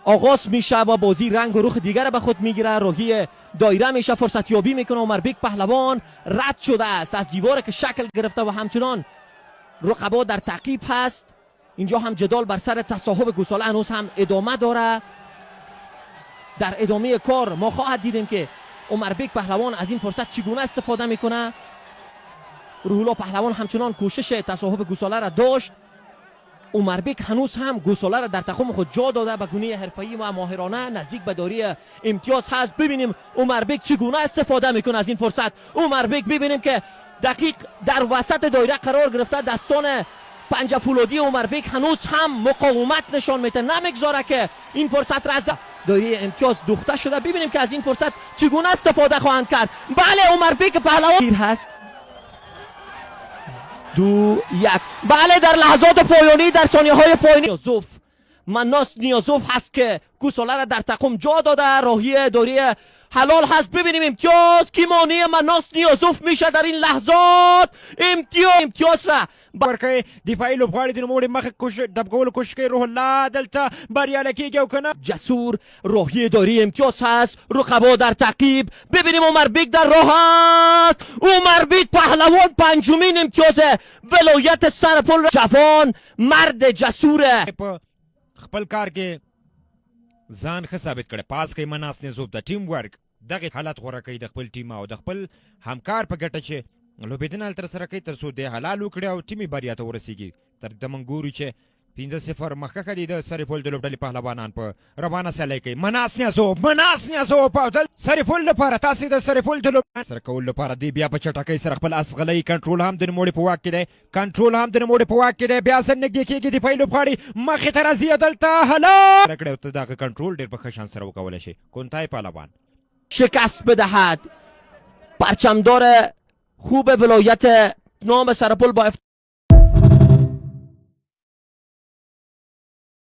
آغاز میشه و بازی رنگ و رخ دیگر به خود میگیره. راهی دایره میشه، فرصت یابی میکنه. عمربک پهلوان رد شده است از دیواری که شکل گرفته و همچنان رقبا در تعقیب هست. اینجا هم جدال بر سر تصاحب گوساله هنوز هم ادامه داره. در ادامه کار ما خواهد دیدیم که عمربک پهلوان از این فرصت چگونه استفاده میکنه. روح الله پهلوان همچنان کوشش تصاحب گوساله را داشت. عمربک هنوز هم گوساله را در تخم خود جا داده به گونه حرفه‌ای و ماهرانه نزدیک به داری امتیاز هست. ببینیم عمربک چگونه استفاده میکنه از این فرصت. عمربک ببینیم که دقیق در وسط دایره قرار گرفته. دستان پنجه فولادی عمربک هنوز هم مقاومت نشان میده، نمیگذاره که این فرصت را از دایره امتیاز دوخته شده. ببینیم که از این فرصت چگونه استفاده خواهند کرد. بله عمربک پهلوان هست. 2-1. بله در لحظات پایانی، در ثانیه های پایانی نیازوف مناس نیازوف هست که گوساله را در تقم جا داده. راهی داری حلال هست. ببینیم امتیاز کی مانی مناس نیازوف میشه در این لحظات. امتیاز را ورکه دفاعي لوبغاړي د نوموړي مخه ډبکولو کوشش کوي. روح الله دلته بریالی کیږي او کنه. جسور راهی داری امتیاز هست. رقبا در تعقیب. ببینیم عمربک در راه است. عمربک پهلوان پنجمین امتیاز ولایت سرپل. جوان مرد جسوره په خپل کار کې ځان ښه ثابت کړي. پاس کوي مناس نیازوف د ټیم ورک دغه حالت غوره کوي د خپل ټیم او د خپل همکار په ګټه چې لوبېدنه تر سره کوي تر څو د حلال وکړي او ټیمي بریا ته ورسیږي. تر دې موږ ګورو چې 5-0 مخکښه دي د سرپل د لوبډلې پهلوانان په روانه سیالي کوي. مناس نیازوف او د سرپل لپاره تاسې د سرپل د لوبډلې سره کولو لپاره دی بیا په چټکۍ سره خپل اصغلی کنټرول هم د نوموړي په واک کې دی. بیا ځل نږدې کېږي دفاعي لوبغاړي مخې ته راځي دلته حلال کړی او ته دغه کنټرول ډېر په ښه شان سره وکولی شي. کنتای پهلوان شکست بدهد. پرچمدار خوب ولایت نام سرپل با